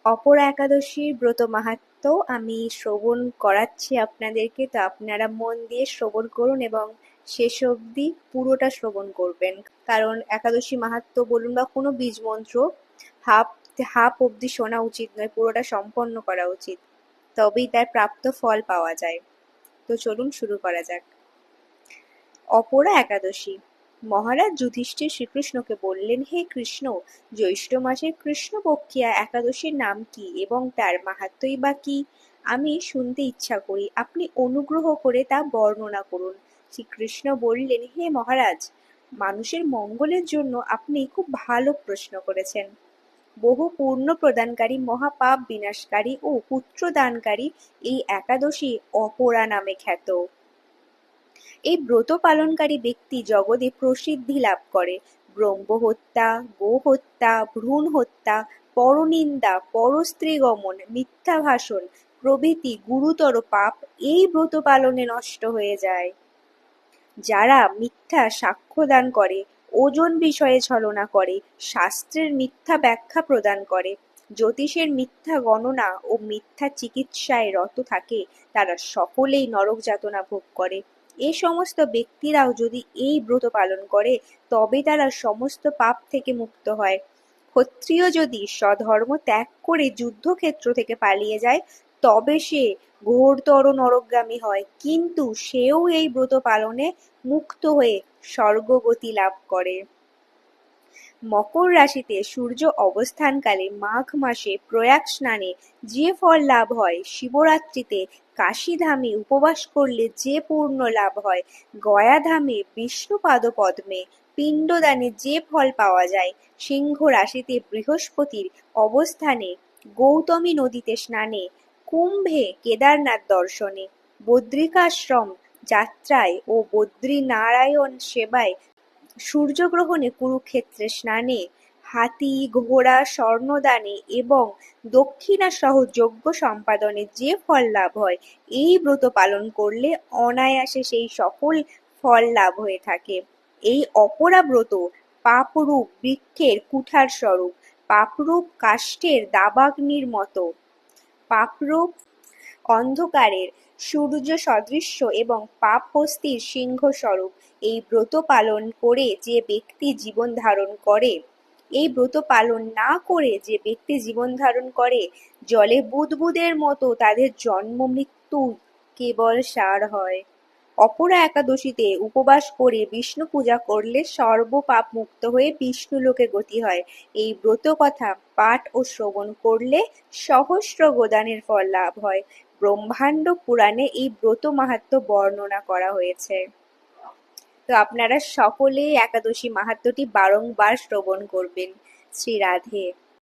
অপরা একাদশীর ব্রত মাহাত্ম্য আমি শ্রবণ করাচ্ছি আপনাদেরকে, তো আপনারা মন দিয়ে শ্রবণ করুন এবং শেষ অবধি পুরোটা শ্রবণ করবেন। কারণ একাদশী মাহাত্ম্য বলুন বা কোনো বীজ মন্ত্র হাফ হাফ অবধি শোনা উচিত নয়, পুরোটা সম্পন্ন করা উচিত, তবেই তার প্রাপ্ত ফল পাওয়া যায়। তো চলুন শুরু করা যাক। অপরা একাদশী। মহারাজ যুধিষ্ঠির শ্রীকৃষ্ণকে বললেন, হে কৃষ্ণ, জ্যৈষ্ঠ মাসের কৃষ্ণপক্ষিয়া একাদশীর নাম কি এবং তার মাহাত্ম্যই বা কি? আমি শুনতে ইচ্ছা করি, আপনি অনুগ্রহ করে তা বর্ণনা করুন। শ্রীকৃষ্ণ বললেন, হে মহারাজ, মানুষের মঙ্গলের জন্য আপনি খুব ভালো প্রশ্ন করেছেন। বহু পুণ্য প্রদানকারী, মহাপাপ বিনাশকারী ও পুত্রদানকারী এই একাদশী অপরা নামে খ্যাত। এই ব্রত পালনকারী ব্যক্তি জগতে প্রসিদ্ধি লাভ করে। ব্রহ্মহত্যা, গোহত্যা, ভ্রূণ হত্যা, পরনিন্দা, পরস্ত্রীগমন, মিথ্যা ভাষণ প্রভৃতি গুরুতর পাপ এই ব্রত পালনে নষ্ট হয়ে যায়। যারা মিথ্যা সাক্ষ্যদান করে, ওজন বিষয়ে ছলনা করে, শাস্ত্রের মিথ্যা ব্যাখ্যা প্রদান করে, জ্যোতিষের মিথ্যা গণনা ও মিথ্যা চিকিৎসায় রত থাকে, তারা সকলেই নরক যাতনা ভোগ করে। এ সমস্ত ব্যক্তিরাও যদি এই ব্রত পালন করে, তবে তারা সমস্ত পাপ থেকে মুক্ত হয়। ক্ষত্রিয় যদি স্বধর্ম ত্যাগ করে যুদ্ধক্ষেত্র থেকে পালিয়ে যায়, তবে সে ঘোরতর নরকগামী হয়, কিন্তু সেও এই ব্রত পালনে মুক্ত হয়ে স্বর্গগতি লাভ করে। মকর রাশিতে সূর্য অবস্থানকালে মাঘ মাসে প্রয়াগ স্নানে যে ফল লাভ হয়, শিবরাত্রিতে কাশীধামে উপবাস করলে যে পুণ্য লাভ হয়, গয়াধামে বিষ্ণু পাদপদ্মে পিণ্ডদানে যে ফল পাওয়া যায়, সিংহ রাশিতে বৃহস্পতির অবস্থানে গৌতমী নদীতে স্নানে, কুম্ভে কেদারনাথ দর্শনে, বদ্রিকাশ্রম যাত্রায় ও বদ্রীনারায়ণ সেবায়, সূর্যগ্রহণে কুরুক্ষেত্রে স্নানে, হাতি ঘোড়া স্বর্ণদানে এবং দক্ষিণাসহ যজ্ঞ সম্পাদনে যে ফল লাভ হয়, এই ব্রত পালন করলে অনায়াসে সেই সকল ফল লাভ হয়ে থাকে। এই অপরা ব্রত পাপরূপ বৃক্ষের কুঠার স্বরূপ, পাপরূপ কাষ্ঠের দাবাগ্নির মতো, পাপরূপ অন্ধকারের সূর্য সদৃশ্য এবং পাপ হস্তির সিংহ স্বরূপ। এই ব্রত পালন করে যে ব্যক্তি জীবন ধারণ করে, এই ব্রত পালন না করে যে ব্যক্তি জীবন ধারণ করে, জলে বুদবুদের মতো তাদের জন্ম মৃত্যু কেবল সার হয়। অপরা একাদশীতে উপবাস করে বিষ্ণু পূজা করলে সর্ব পাপ মুক্ত হয়ে বিষ্ণুলোকে গতি হয়। এই ব্রত কথা পাঠ ও শ্রবণ করলে সহস্র গোদানের ফল লাভ হয়। ব্রহ্মাণ্ড পুরাণে এই ব্রত মাহাত্ম্য বর্ণনা করা হয়েছে। তো আপনারা সকলেই একাদশী মাহাত্ম্যটি বারংবার শ্রবণ করবেন। শ্রী রাধে।